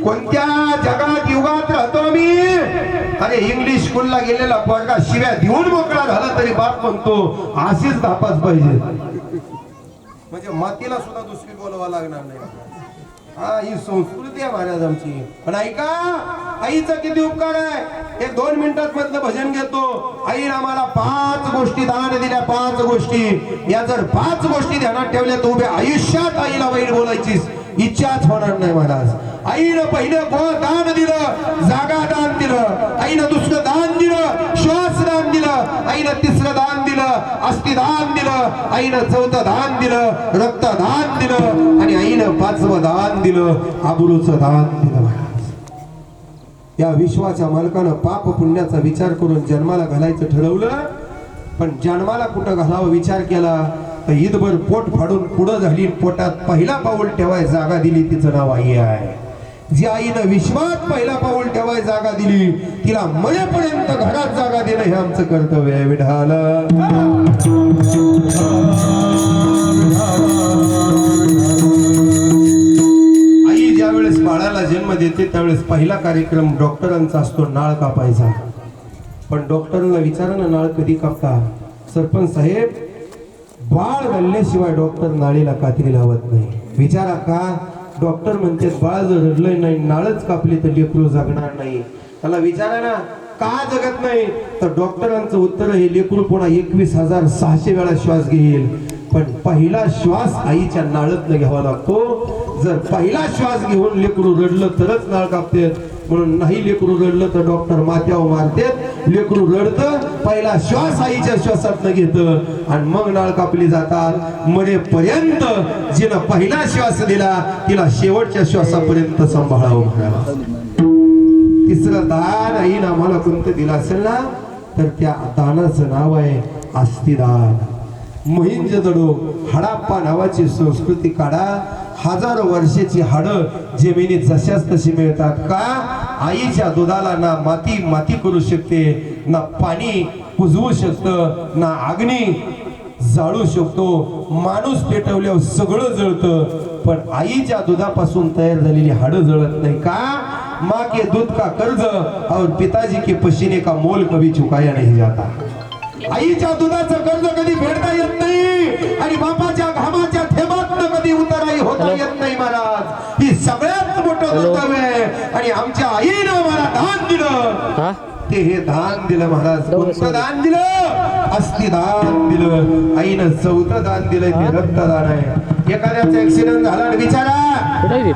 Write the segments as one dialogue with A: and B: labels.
A: कोणत्या जगात युगात राहतो मी? अरे इंग्लिश स्कूलला गेलेला पोरगा शिव्या देऊन मोकळा झाला तरी बाप म्हणतो अशीच धापाच पाहिजे. म्हणजे मातीला सुद्धा दुसरी बोलवा लागणार नाही. हा ही संस्कृती आहे महाराज आमची. पण ऐका, आईचा किती उपकार आहे. एक 2 मिनिटात मधलं भजन घेतो. आईने आम्हाला 5 गोष्टी दान दिल्या. 5 गोष्टी. या जर 5 गोष्टी ध्यानात ठेवल्या तर उभ्या आयुष्यात आईला वाईट बोलायची इच्छाच होणार नाही महाराज. आईनं पहिलं दान दिलं, जागा दान दिलं. आईनं दुसरं दान दिलं, श्वास दान दिलं. आईनं तिसरं दान दिलं, अस्थि दान दिलं. आईनं 4थं दान दिलं, रक्त दान दिलं. आणि आईनं 5वं दान दिलं, आबरूचं दान दिलं महाराज. या विश्वाच्या मालकानं पाप पुण्याचा विचार करून जन्माला घालायचं ठरवलं. पण जन्माला कुठं घालावं विचार केला तर ईदभर पोट फाडून पुढं झाली. पोटात पहिला पाऊल ठेवाय जागा दिली, तिचं नाव आई आहे. जी आईनं विश्वात पहिला पाऊल ठेवाय जागा दिली, तिला मरेपर्यंत घरात जागा देणं हे आमचं कर्तव्य आहे. विठाल आई ज्या वेळेस बाळाला जन्म देते त्यावेळेस पहिला कार्यक्रम डॉक्टरांचा असतो, नाळ कापायचा. पण डॉक्टरांना विचारा ना, नाळ कधी कापता? सरपंच साहेब, बाळ घालल्याशिवाय डॉक्टर नाळीला कात्री लावत नाही. विचारा का? डॉक्टर म्हणते बाळ जर रडलंय नाही, नाळच कापली तर लेकरू जगणार नाही. त्याला विचारा ना, का जगत नाही? तर डॉक्टरांचं उत्तर हे, लेकरू पुन्हा 21,600 वेळा श्वास घेईल. पण पहिला श्वास आईच्या नाळातनं घ्यावा लागतो. जर पहिला श्वास घेऊन लेकरू रडलं तरच नाळ कापते. म्हणून नाही लेकरू रडलं तर डॉक्टर माथ्यावर मारतात. लेकरू रडतं, पहिला श्वास आईच्या श्वासातनं घेतं आणि मग नाळ कापली जातात. मरेपर्यंत जिनं पहिला श्वास दिला तिला शेवटच्या श्वासापर्यंत सांभाळावं म्हणाला. तिसरं दान आईनं आम्हाला कोणतं दिलं असेल ना, तर त्या दानाचं नाव आहे अस्थिदान. मोहिंजोदडो हडप्पा नावाची संस्कृती काढा. हजारो वर्षाची हाडं जमिनीत जशाच तशी मिळतात. का? आईच्या दुधाला ना माती करू शकते, ना पाणी कुजवू शकतं, ना अग्नी जाळू शकतो. माणूस पेटवल्यावर सगळं जळतं, पण आईच्या दुधापासून तयार झालेली हाडं जळत नाही. का? माँ के दूध का कर्ज और पिताजी के पसीने का मोल कभी चुकाया नहीं जाता. आईच्या दुधाचं कर्ज कधी फेडता येत नाही आणि बापाच्या घामाच्या थेंबातनं कधी उतराई होता येत नाही महाराज. ही सगळ्यात मोठं कर्तव्य आहे. आणि आमच्या आईनं मला दान दिलं, ते हे दान दिलं महाराज. कोणतं दान दिलं? अस्थिदान दिलं. आईनं 4थं दान दिलंय, ते रक्तदान आहे. एखाद्याचा ऍक्सिडेंट झाला आणि विचारा,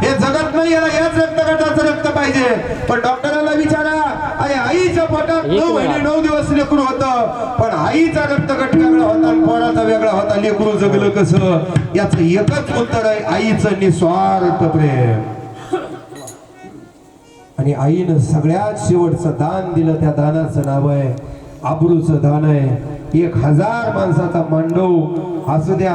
A: हे जगत नाही, याला याच रक्तगटाचं रक्त पाहिजे. पण डॉक्टरांना विचारा, अरे आईच्या पोटात 9 महिने 9 दिवस लेकरू होतं, पण आईचा रक्तगट वेगळा होता आणि पोराचा वेगळा होता. लेकरू जगलं कसं? याचं एकच उत्तर आहे, आईचं निस्वार्थ प्रेम. आणि आईनं सगळ्यात शेवटचं दान दिलं, त्या दानाचं नाव आहे आबरूचं दान आहे. 1000 माणसाचा मांडव असू द्या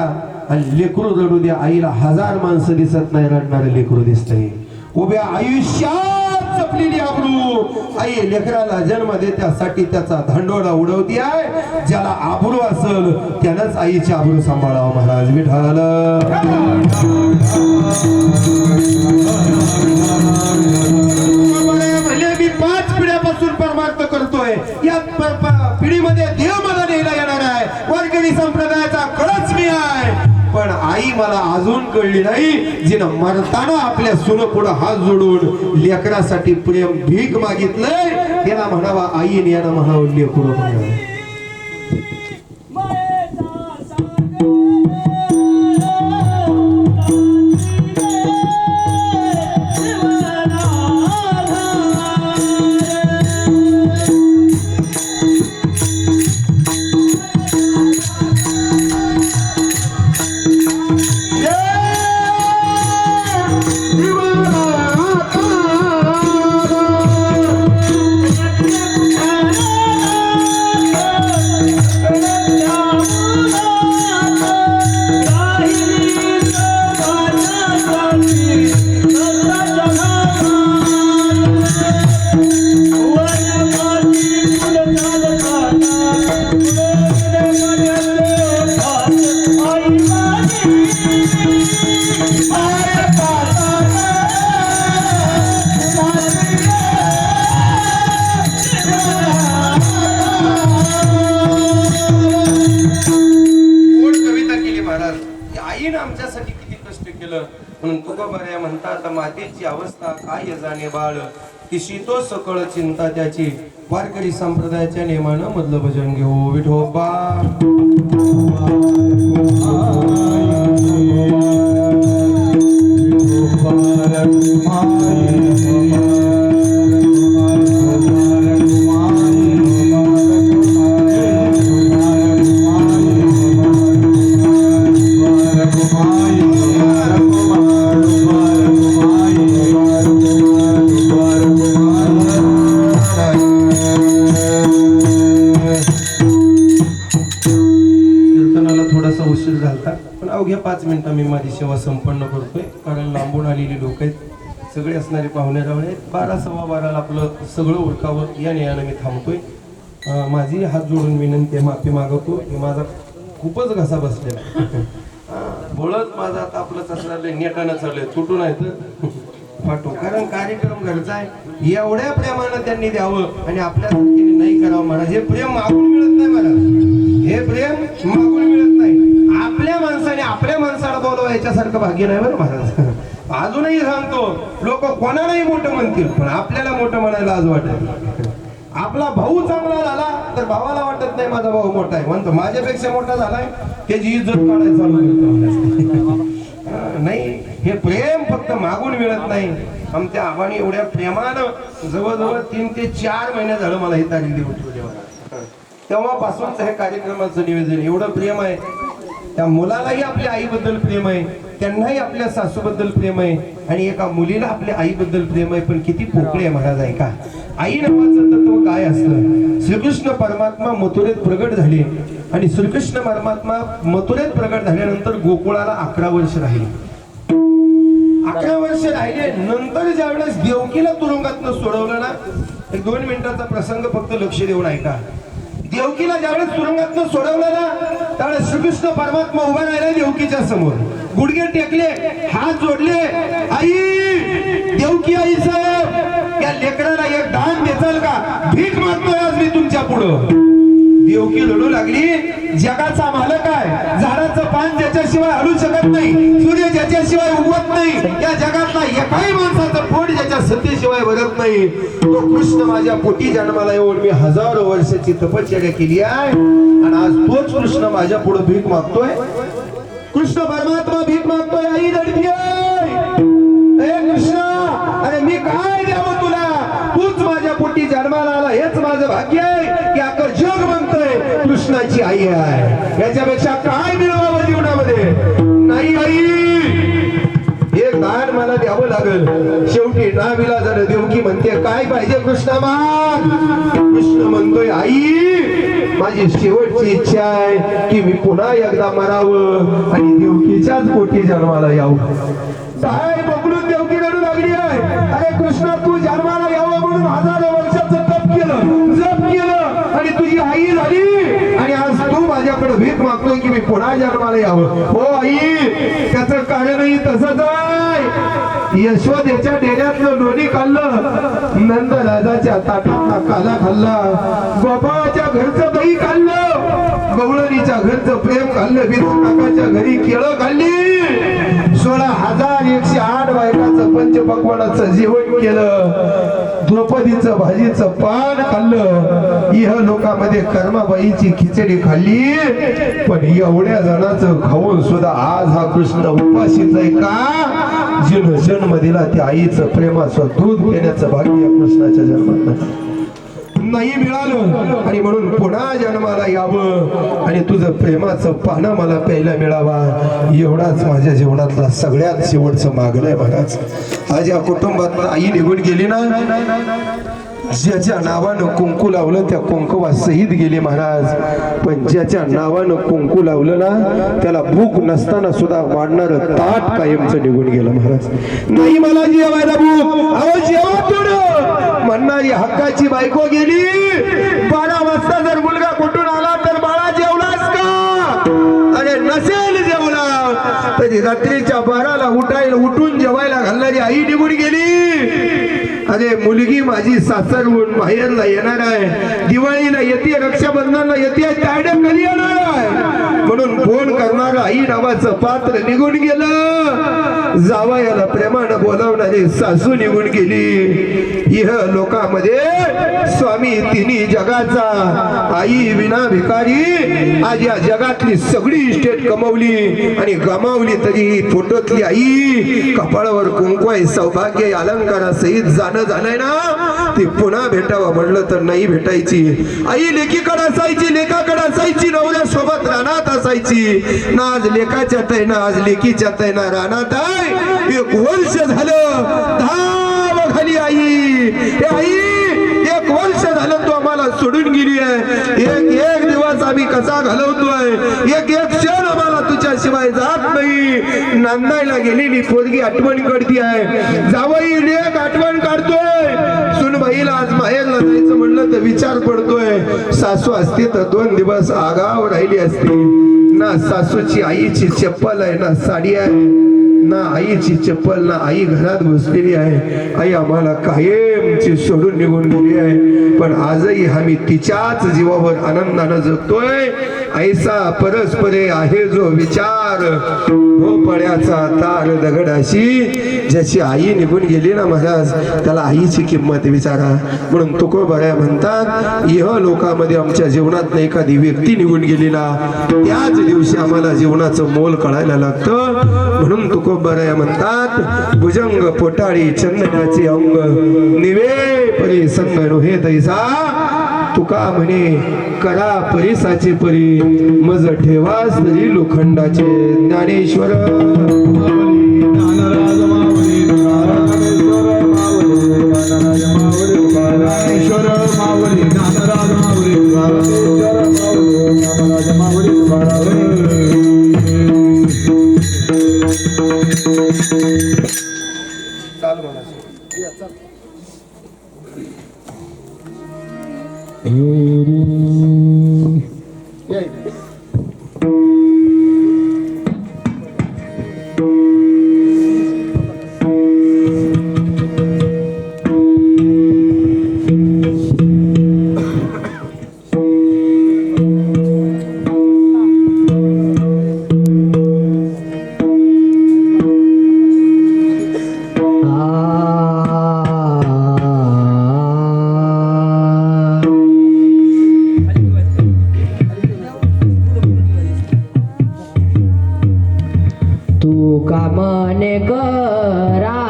A: आणि लेकरू रडू द्या, आईला 1000 माणसं दिसत नाही, रडणारे लेकरू दिसतंय. उभ्या आयुष्यात जपलेली आबरू आई लेकराला जन्म देण्यासाठी त्याचा धांडोळा उडवती आहे. ज्याला आबरू असेल त्यानंच आईची आबरू सांभाळावं महाराज. विठाल मी 5 पिढ्यापासून परमार्थ करतोय. या पिढीमध्ये देव मला न्यायला येणार आहे. वारकरी संप्रदायाचा कळच मी आहे. पण आई मला अजून कळली नाही, जिनं मरताना आपल्या सुन पुढं हात जोडून लेकरासाठी प्रेम भीक मागितलंय. त्याला म्हणावा आई, यानं म्हणावं लेकरू म्हणावं.
B: Hey!
A: आता मातेची अवस्था काय जाणे बाळ किशी तो सकळ चिंता त्याची वारकरी संप्रदायाच्या नियमानं मधलं भजन घेऊ विठोबा उशीर झालता पण अवघ्या 5 मिनिटं मी माझी सेवा संपन्न करतोय कारण लांबून आलेली लोक आहेत सगळे असणारे पाहुणे रावळे आहेत 12:15 आपलं सगळं उरकावं या नियानं मी थांबतोय माझी हात जोडून विनंती आहे माफी मागवतो की माझा खूपच घसा बसलेला बोलत माझा आता आपलंच असणार नेटानं चाललंय तुटून आहे तर पाठवू कारण कार्यक्रम घरचा आहे एवढ्या प्रेमानं त्यांनी द्यावं आणि आपल्या सारखीने नाही करावं महाराज हे प्रेम मागून मिळत नाही महाराज हे प्रेम मागून मिळत नाही आपल्या माणसाने आपल्या माणसाला बोलवा याच्यासारखं भाग्य नाही बरं महाराज अजूनही सांगतो लोक कोणालाही मोठं म्हणतील पण आपल्याला मोठं म्हणायला आज वाटत आपला भाऊ चांगला झाला तर भावाला वाटत नाही माझा भाऊ मोठा आहे म्हणतो माझ्यापेक्षा मोठा झालाय त्याची इज्जत काढायला चालू करतो नाही हे प्रेम फक्त मागून मिळत नाही आमच्या आबाने एवढ्या प्रेमानं जवळजवळ 3 ते 4 महिने झालं मला ही तारीख देऊन ठेवली तेव्हापासूनच हे कार्यक्रमाचं नियोजन एवढं प्रेम आहे त्या मुलालाही आपल्या आईबद्दल प्रेम आहे त्यांनाही आपल्या सासूबद्दल प्रेम आहे आणि एका मुलीला आपल्या आईबद्दल प्रेम आहे पण किती पोकळे आहे महाराज आहे का आई नावाचं तत्व काय असतं श्रीकृष्ण परमात्मा मथुरेत प्रगट झाले आणि श्रीकृष्ण परमात्मा मथुरेत प्रगट झाल्यानंतर गोकुळाला 11 वर्ष राहिले 11 वर्ष राहिले नंतर ज्यावेळेस देवकीला तुरुंगातनं सोडवलं ना 2 मिनिटाचा प्रसंग फक्त लक्ष देऊन ऐका देवकीला ज्यावेळेस तुरुंगातनं सोडवलं ना त्यावेळेस श्रीकृष्ण परमात्मा उभा राहिला देवकीच्या समोर गुडघे टेकले हात जोडले आई देवकी आई साहेब या लेकराला एक दान देचाल का भीक मागतोय आज मी तुमच्या पुढं देवकी लढू लागली जगाचा मालक आहे झाडाचं पान ज्याच्याशिवाय हलू शकत नाही सूर्य ज्याच्याशिवाय उगवत नाही या जगातला एकाही माणसाचं पोट ज्याच्या सत्तेशिवाय भरत नाही तो कृष्ण माझ्या पोटी जन्माला येऊन मी हजारो वर्षाची तपश्चर्या केली आहे आणि आज तोच कृष्ण माझ्या पुढे भीक मागतोय कृष्ण परमात्मा भीक मागतोय आई दडपी कृष्ण अरे मी काय द्यावं तुला तूच माझ्या पोटी जन्माला आला हेच माझं भाग्य आहे की अख्खं जग म्हणतोय कृष्णाची आई आहे याच्यापेक्षा काय मिळवावं जीवनामध्ये नाही आई एक दान मला द्यावं लागल शेवटी नाविला जर देवकी म्हणते काय पाहिजे कृष्णा माग कृष्ण म्हणतोय आई माझी शेवटची इच्छा आहे की मी पुन्हा एकदा मरावं आणि देवकीच्याच पोटी जन्माला यावं काय बघून देवकी रडू लागली आहे अरे कृष्णा तू जन्माला यावं म्हणून हजारो वर्षाचं तप केलं जप केलं आणि तुझी आई झाली आणि आज तू माझ्याकडे भीक मागतोय की मी पुन्हा जन्माला यावं हो आई त्याचं कारणही तसंच आहे यशोदेच्या डेऱ्यातलं लोणी खाल्लं नंद राजाच्या ताटातला काला खाल्ला गोपाळाच्या घरचं दही खाल्लं गवळणीच्या घरचं प्रेम खाल्लं बिरू काकाच्या घरी केळं खाल्ली 16,108 बायकाचं पंचपक्वानाचं जेवण केलं द्रौपदीचं भाजीचं पान खाल्लं इह लोकांमध्ये कर्माबाईची खिचडी खाल्ली पण एवढ्या जणांचं खाऊन सुद्धा आज हा कृष्ण उपाशीच आहे का जिन जन्म दिला त्या आईचं प्रेमाचं दूध पिण्याचं भाग्य कृष्णाच्या जन्मात नाही मिळालं आणि म्हणून पुन्हा जन्माला यावं आणि तुझं प्रेमाचं पानं मला प्यायला मिळावा एवढाच माझ्या जीवनातला सगळ्यात शेवटचं मागणं आहे महाराज आज या कुटुंबात आई निघून गेली ना ज्याच्या नावानं कुंकू लावलं त्या कुंकुवा सहित गेले महाराज पण ज्याच्या नावानं कुंकू लावलं ना त्याला भूक नसताना सुद्धा वाढणार ताट कायमचं निघून गेलं महाराज नाही मला जेवायला भूक अहो जेवा थोडं म्हणणारी हक्काची बायको गेली 12 वाजता जर मुलगा कुठून आला तर बाळा जेवलास का अरे नसेल जेवला तरी रात्रीच्या 12ला उठून जेवायला घालणारी आई निघून गेली अरे मुलगी माझी सासरहून माहेरला येणार आहे, दिवाळीला येते, रक्षाबंधनला येते, तायडे कधी येणार आहे म्हणून फोन करणार आई नावाचं पात्र निघून गेलं, जावयाला प्रेमानं बोलावणारी सासू निघून गेली। इह लोकामध्ये स्वामी तिन्ही जगाचा, आई विना भिकारी आज या जगातली सगळी इस्टेट कमवली आणि गमावली तरी फोटोतली आई कपाळावर कुंकू आहे, सौभाग्य अलंकारासहित जाणं झालंय ना, ती पुन्हा भेटावं म्हणलं तर नाही भेटायची। आई लेकीकडे असायची, लेकाकडे असायची, नवऱ्यासोबत रानात असायची ना, आज लेकाच्यात आहे ना, आज लेकीच्यात आहे ना, रानात आहे। 1 वर्ष झालं धाव खाली आई, हे आई 1 वर्ष झालं तू आम्हाला सोडून गेली आहे, एक दिवस आम्ही कसा घालवतोय, एक क्षण आम्हाला तुझ्याशिवाय जात नाही। नांदायला गेलेली पोरगी आठवण करती आहे, जावई लेक आठवण काढतोय, सुनबाईला आज माहेरला जायचं म्हणलं तर विचार पडतोय, सासू असते तर 2 दिवस आगाव राहिली असती ना, सासूची आईची चप्पल आहे ना, साडी आहे ना, आईची चप्पल ना, आई घरात बसलेली आहे, आई आम्हाला कायमची सोडून निघून गेली आहे, पण आजही आम्ही तिच्याच जीवावर आनंदानं जगतोय। ऐसा परस्परे आहे जो विचार, भोपळ्याचा तार दगडाशी, ज्याची आई निघून गेली ना महाराज, त्याला आईची किंमत विचारा। म्हणून तुकोबऱ्या म्हणतात, इह लोकामध्ये आमच्या जीवनात एखादी व्यक्ती निघून गेली ना, त्याच दिवशी आम्हाला जीवनाचं मोल कळायला लागतं। म्हणून तुकोबऱ्या म्हणतात, भुजंग पोटाळी चंदनाचे अंग, निवे परी संग नोहे तैसा, तुका म्हणे करा परिसाचे परी, मज ठेवास तरी लोखंडाचे। ज्ञानेश्वर
B: परिसाचे परे, तुका माने करा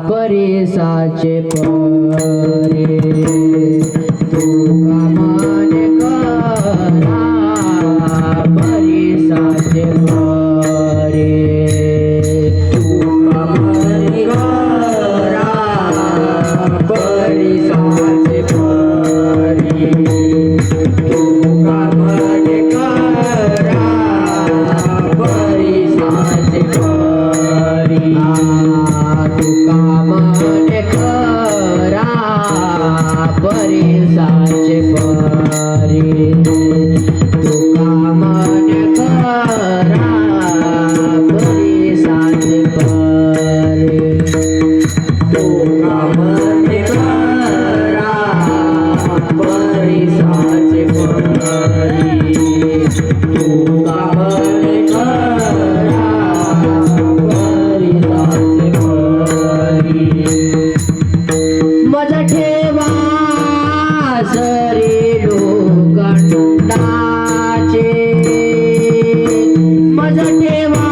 B: परिसाचे परे, तुका माने करा परिसाचे परे, तुका माने करा परिसाचे परे, तुका माने करा परिसाचे परे, तुका माने करा परिसाचे परे, तुका माने करा परिसाचे परे, तुका माने करा परिसाचे परे, मज ठेवा सरी लोखंडाचे, मज ठेवा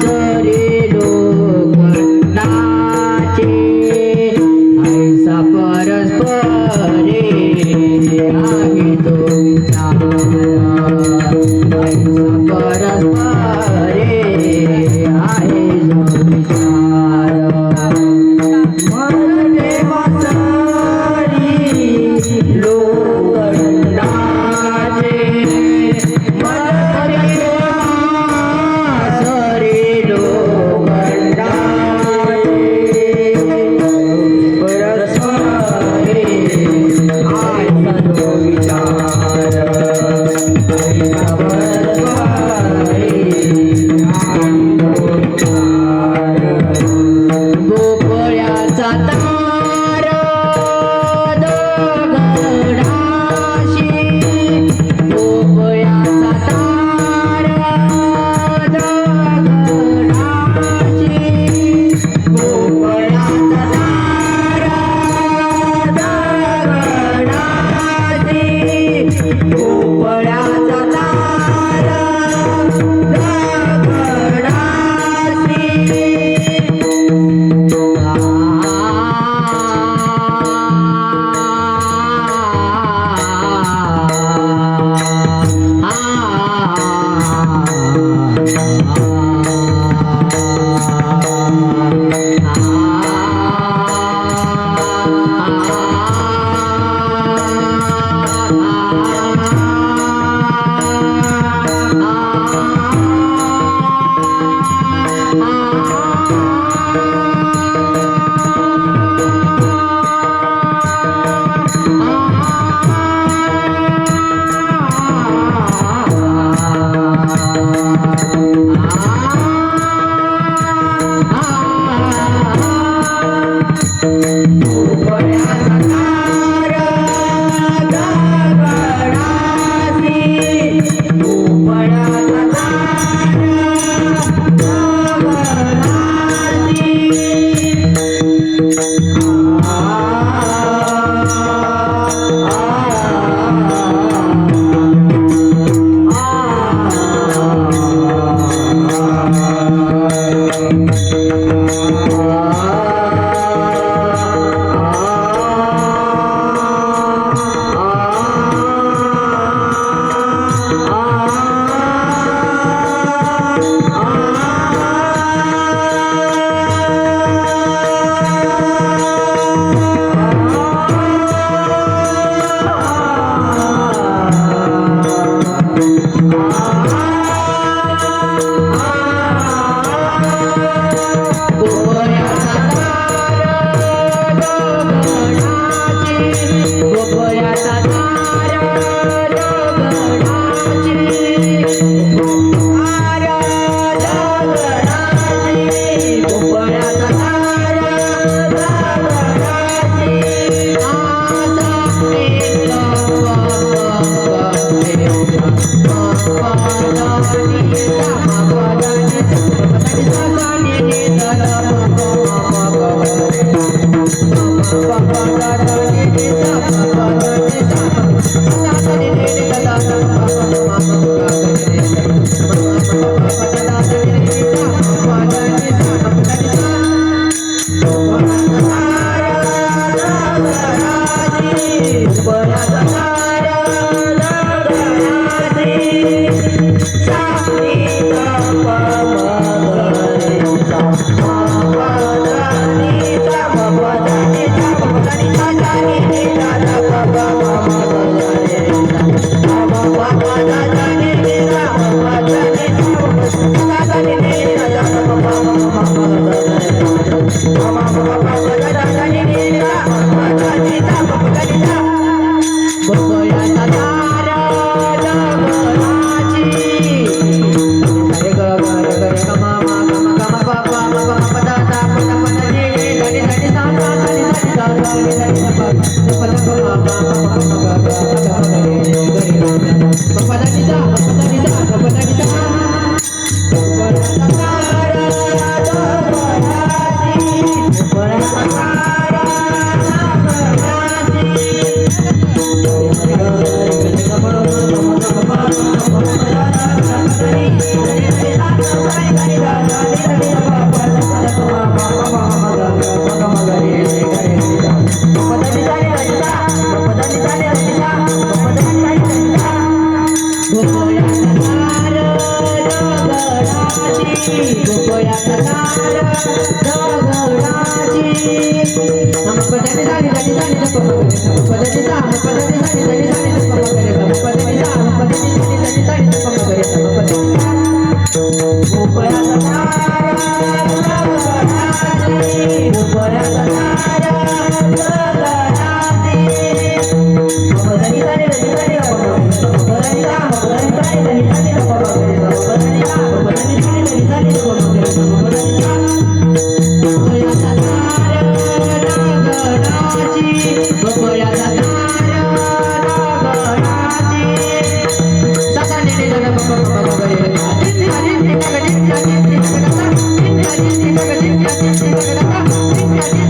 B: सरी लोखंडाचे, भोपळ्याचा तार दगडासी, भोपळ्याचा तार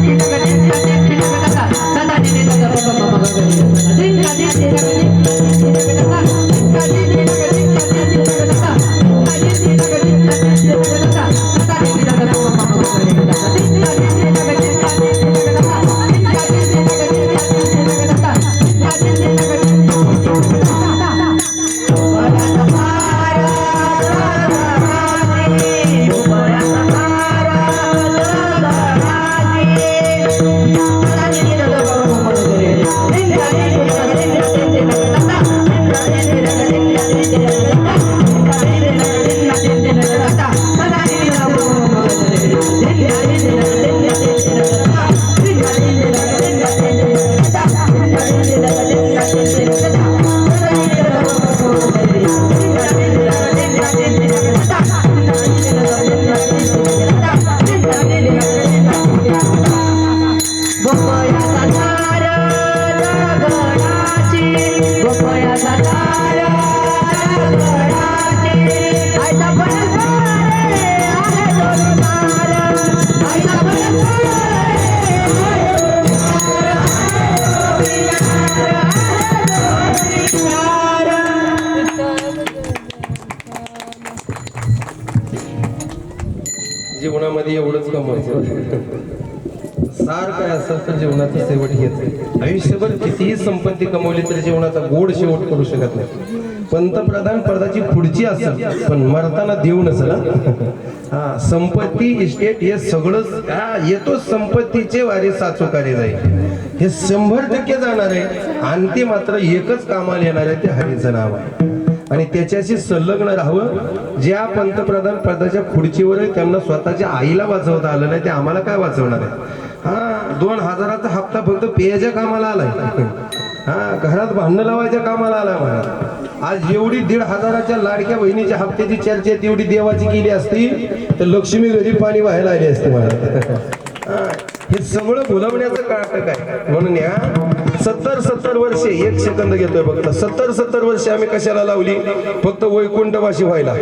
B: Thank you.
A: जीवनामध्ये एवढंच कमवायचं सार काय असेल तर जीवनाचं शेवट हेच. आयुष्यभर कितीही संपत्ती कमवली तरी जीवनाचा गोड शेवट करू शकत नाही. पंतप्रधान पदाची पुढची असेल पण मरताना देऊ नसेल हा. संपत्ती इस्टेट हे सगळंच येतो, संपत्तीचे वारे साचोकारे जाईल, हे 100% जाणार आहे. आणि ते मात्र एकच कामाला येणार आहे, ते हरीचं नाव आहे. आणि त्याच्याशी संलग्न राहावं. ज्या पंतप्रधान पदाच्या खुर्चीवर आहे त्यांना स्वतःच्या आईला वाचवता आलं नाही, ते आम्हाला काय वाचवणार आहे. हा 2000चा हप्ता फक्त पेयाच्या कामाला आलाय, हा घरात भांडण लावायच्या कामाला आलाय मला. आज एवढी 1,500च्या लाडक्या बहिणीच्या हप्त्याची चर्चा तेवढी देवाची केली असती तर लक्ष्मी घरी पाणी व्हायला आली असते मला. हे सगळं भुलवण्याचं काटक आहे. म्हणून या 70 वर्षे, 1 सेकंद घेतोय फक्त, 70 वर्षे आम्ही कशाला लावली, फक्त वैकुंठवासी व्हायला.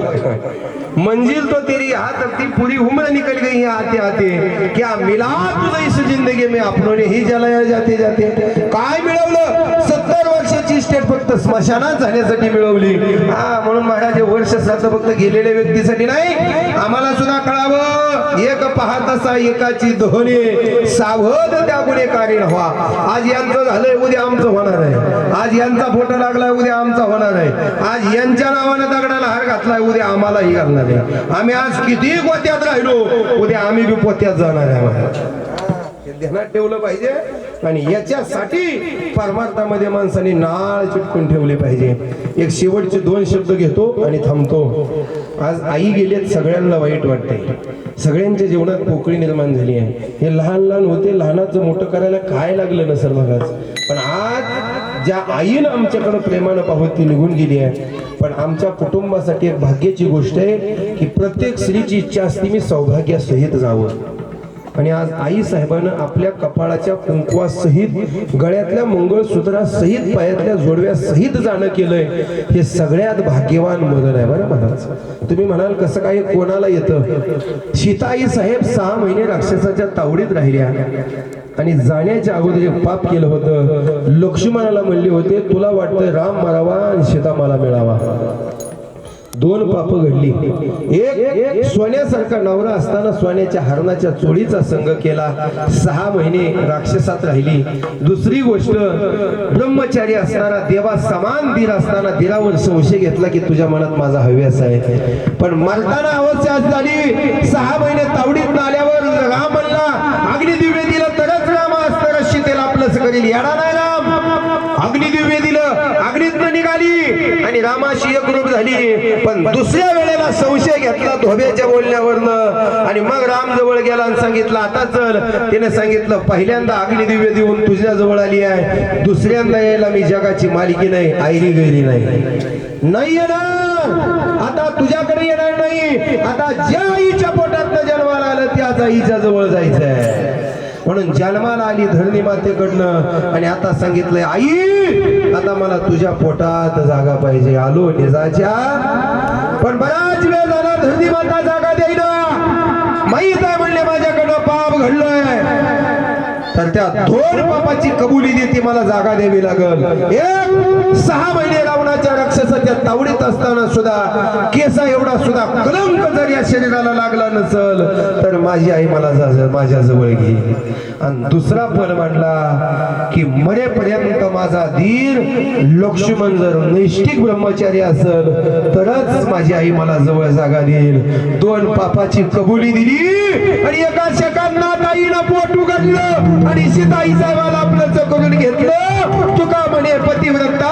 A: मंजिल तो तेरी हाथ अपनी पूरी उम्र निकल गई है आते आते, क्या मिला तुझे इस जिंदगी में अपनों ने ही जलाया जाते जाते. काय मिळवलं, 70 वर्षाची स्टेट फक्त स्मशानात जाण्यासाठी मिळवली. हा म्हणून महाराज वर्ष श्राद्ध फक्त गेलेल्या व्यक्तीसाठी नाही, आम्हाला सुद्धा कळावं. एक पाहतासा एकाची दोन्ही, सावध त्या गुन्हेगारी व्हा. आज यांचं झालंय उद्या आमचं होणार आहे, आज यांचा फोटो लागलाय उद्या आमचा होणार आहे, आज यांच्या नावाने दगडाला हार घातलाय उद्या आम्हालाही घालणार आहे. आम्ही आज किती गोत्यात राहिलो उद्या आम्ही बी पोत्यात जाणार आहे. ध्यानात ठेवलं पाहिजे. आणि याच्यासाठी परमार्थामध्ये माणसाने नाळ चिटकून ठेवली पाहिजे. एक शेवटचे 2 शब्द घेतो आणि थांबतो. आज आई गेलेत, सगळ्यांना वाईट वाटतंय, सगळ्यांच्या जीवनात पोकळी निर्माण झाली आहे. हे लहान होते, लहानाचं मोठं करायला काय लागलं नसेल बघाच. पण आज ज्या आईनं आमच्याकडे प्रेमानं पाहत ती निघून गेली आहे. पण आमच्या कुटुंबासाठी एक भाग्याची गोष्ट आहे की प्रत्येक स्त्रीची इच्छा असते मी सौभाग्यासहित जावं. आणि आज आई साहेबांना आपल्या कपाळाच्या कुंकवासहित, गळ्यातल्या मंगळसूत्रासहित, पायातल्या जोडव्यासहित जाणं केलंय. हे सगळ्यात भाग्यवान मदन आहे बरं महाराज. तुम्ही म्हणाल कसं काय कोणाला येतं. सीताई साहेब 6 महिने राक्षसाच्या तावडीत राहिल्या आणि जाण्याच्या अगोदर एक पाप केलं होतं. लक्ष्मणाला म्हणले होते तुला वाटतंय राम मरावा आणि सीता मला मिळावा. 2 पाप घडली. एक सोन्यासारखा नवरा असताना सोन्याच्या हरणाच्या चोळीचा संग केला, 6 महिने राक्षसात राहिली. दुसरी गोष्ट, ब्रह्मचारी असणारा देवा समान धीर असताना धीरावर संशय घेतला की तुझ्या मनात माझा हव्यास आहे. पण मरताना अवस्था झाली, 6 महिने तावडीत आल्यावर राम म्हणला अग्निदिव्य दिलं तरच राम असतं सीतेला आपलंच करेल. येडा नाही राम, अग्निदिव्य दिलं, अग्नीतनं निघाली आणि रामाशी एकरूप झाली. पण दुसऱ्या वेळेला संशय घेतला धोब्याच्या बोलण्यावरनं आणि मग राम जवळ गेला आणि सांगितलं आता चल. तिने सांगितलं पहिल्यांदा अग्निदिव्य देऊन तुझ्या जवळ आली आहे, दुसऱ्यांदा यायला मी जगाची मालकी नाही, आयरी गैरी नाही येणार. आता तुझ्याकडे येणार नाही, आता ज्या आईच्या पोटात जन्माला आलं त्याच आईच्या जवळ जायचंय. म्हणून जन्माला आली धरणी मातेकडनं आणि आता सांगितलंय आई आता मला तुझ्या पोटात जागा पाहिजे. आलो निजाच्या, पण बराच वेळ झाला धरणी माता जागा देईना. माहीत आहे म्हणले माझ्याकडनं पाप घडलंय, तर त्या 2 पापाची कबुली देते मला जागा द्यावी लागल. एक 6 महिने रावणाच्या राक्षसाच्या तावडीत असताना सुद्धा केसा एवढा सुद्धा कलंक जर या शरीराला लागला नसल तर माझी आई मला माझ्या जवळ घे. आणि दुसरा फल मांडला की मरेपर्यंत माझा धीर लक्ष्मण जर नैष्ठिक ब्रह्मचारी असेल तरच माझी आई मला जवळ जागा देईल. 2 पापाची कबुली दिली आणि एका सेकंदात आईला पोट उघडलं आणि सीताई साहेबाला आपलं करून घेतलं. तुका म्हणे पतिव्रता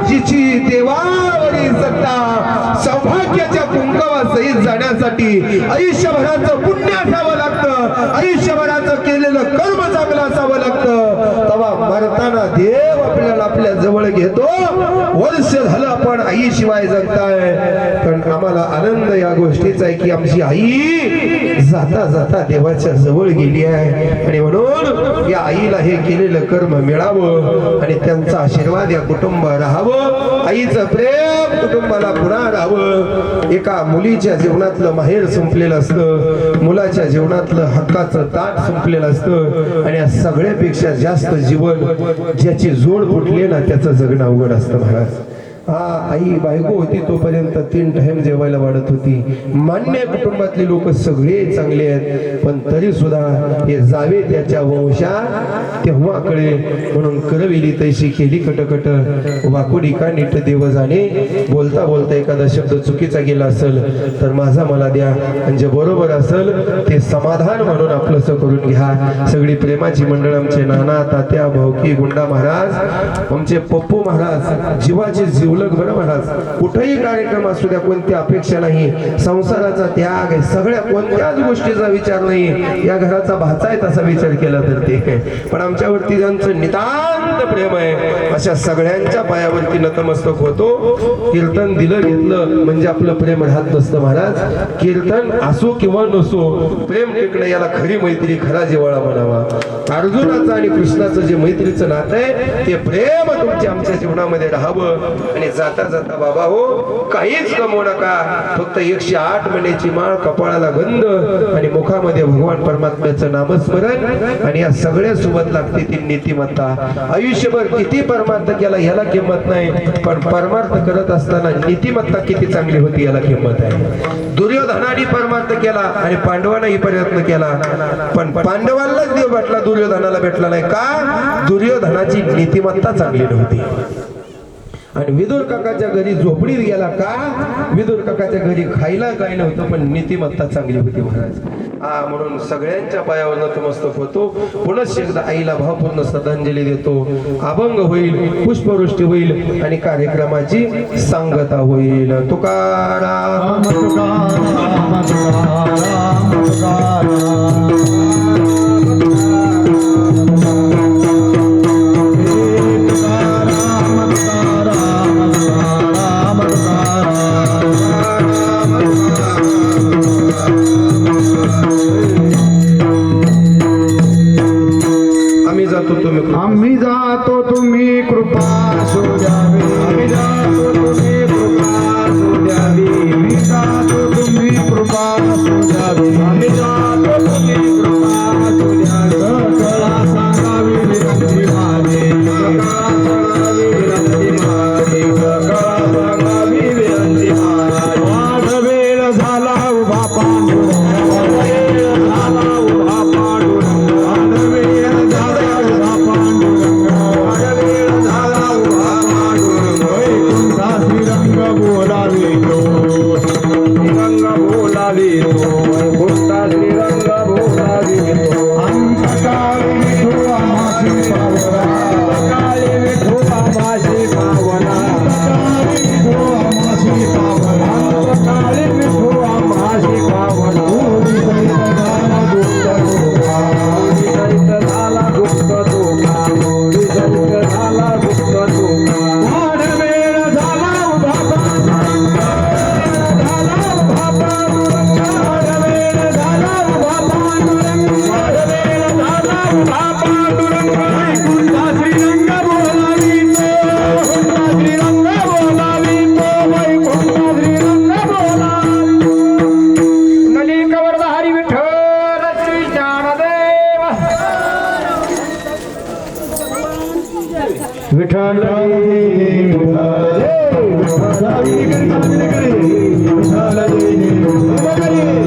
A: जिची देवावरील सत्ता, सौभाग्याच्या कुंकवासहित जाण्यासाठी आयुष्यभराचं पुण्य असावं लागतं, आयुष्यभराचं केलेलं कर्म चांगलं असावं लागतं. तेव्हा मरताना देव आपल्याला आपल्या जवळ घेतो. वर्ष झालं आपण आईशिवाय जगताय, पण आम्हाला आनंद या गोष्टीचा आहे की आमची आई जाता जाता देवाच्या जवळ गेली आहे. आणि म्हणून या आईला हे केलेलं कर्म मिळावं आणि त्यांचा आशीर्वाद या कुटुंब राहावं. आईचं प्रेम कुटुंबाला पुन्हा राहावं. एका मुलीच्या जीवनातलं माहेर संपलेलं असतं, मुलाच्या जीवनातलं हक्काचं ताट संपलेलं असतं आणि या सगळ्यापेक्षा जास्त जीवन ज्याची जोड फुटली ना त्याचं जगणं अवघड असतं महाराज. आई बायको होती तोपर्यंत 3 टाइम जेवायला वाढत होती. मान्य कुटुंबातली लोक सगळे चांगले आहेत, पण तरी सुद्धा हे जावे त्याच्या वंशा तेव्हा कळे. म्हणून करविली तैशी केली कटकट, वाकुडी का नीट देव जाणे. बोलता बोलता एखादा शब्द चुकीचा गेला असेल तर माझा मला द्या, आणि जे बरोबर असेल ते समाधान म्हणून आपलंस करून घ्या. सगळी प्रेमाची मंडळ आमचे नाना तात्या भाऊकी गुंडा महाराज, आमचे पप्पू महाराज, जीवाचे जीवलग बरं महाराज. कुठेही कार्यक्रम असू द्या, कोणती अपेक्षा नाही, संसाराचा त्याग, सगळ्या कोणत्याच गोष्टीचा विचार नाही. या घराचा भाचा आहे तसा विचार केला तर ते, पण आमच्यावरती ज्यांचं नितांत प्रेम आहे अशा सगळ्यांच्या पायावरती नतमस्तक होतो. कीर्तन दिलं घेतलं म्हणजे आपलं प्रेम राहत नसतं महाराज. कीर्तन असो किंवा नसो, प्रेम टिकणं याला खरी मैत्री, खरा जिव्हाळा म्हणावा. अर्जुनाचं आणि कृष्णाचं जे मैत्रीचं नातं आहे ते प्रेम तुमच्या आमच्या जीवनामध्ये राहावं. आणि जाता जाता बाबा हो, काहीच कमवू नका, फक्त 108 महिन्याची माळ, कपाळाला गंध आणि मुखामध्ये भगवान परमात्म्याचं नामस्मरण, आणि या सगळ्या सोबत लागते ती नीतिमत्ता. आयुष्यभर किती परमार्थ केला याला किंमत नाही, पण परमार्थ करत असताना नीतिमत्ता किती चांगली होती याला किंमत आहे. दुर्योधनाने परमार्थ केला आणि पांडवांनाही प्रयत्न केला, पण पांडवांनाच देव भेटला, दुर्योधनाला भेटला नाही. का? दुर्योधनाची नीतिमत्ता चांगली नव्हती. आणि विदुर काकाच्या घरी झोपडीत गेला का? विदुर काकाच्या घरी खायला काही नव्हतं, पण नीतिमत्ता चांगली होती महाराज. म्हणून सगळ्यांच्या पायावर नतमस्तक होतो. पुनश्च एकदा आईला भावपूर्ण श्रद्धांजली देतो. अभंग होईल, पुष्पवृष्टी होईल आणि कार्यक्रमाची सांगता होईल. तुकाराम तुकाराम तुकाराम तुकाराम.
C: आम्ही जातो तुम्ही कृपा असू द्यावी. आम्ही जातो तुम्ही कृपा असू द्यावी. आम्ही जातो तुम्ही कृपा असू द्यावी. आम्ही जातो तुम्ही कृपा असू द्यावी. सकळा सांगावी विनंती माझी, सकळा सांगावी विनंती माझी, सकळा सांगावी विनंती माझी. वाढ वेळ झाला उभा पांडुरंग, वाढ वेळ झाला उभा पांडुरंग, वाढ वेळ झाला उभा पांडुरंग, वाढ वेळ झाला उभा पांडुरंग. वैकुंठा श्रीरंग बोलावितो, श्रीरंग बोलावितो, वैकुंठा श्रीरंग बोलावितो. अंतकाळी विठू आम्हाशी पावला, अंतकाळी विठू आम्हाशी पावला, अंतकाळी विठू आम्हाशी पावला, अंतकाळी विठू आम्हाशी पावला. ओरी सहित झाला गुप्त धोका, ओरी सहित झाला गुप्त धोका, ओरी सहित झाला गुप्त धोका. वाढ वेळ झाला उभा पांडुरंग, झाला उभा पांडुरंग, वाढ वेळ झाला उभा पांडुरंग, वाढ वेळ झाला उभा पांडुरंग. वैकुंठा श्रीरंग बोलावितो, वैकुंठा श्रीरंग बोलावितो, वैकुंठा श्रीरंग बोलावितो. नली कवरधारी विठ्ठल श्री ज्ञानदेव विठ्ठल विठ्ठल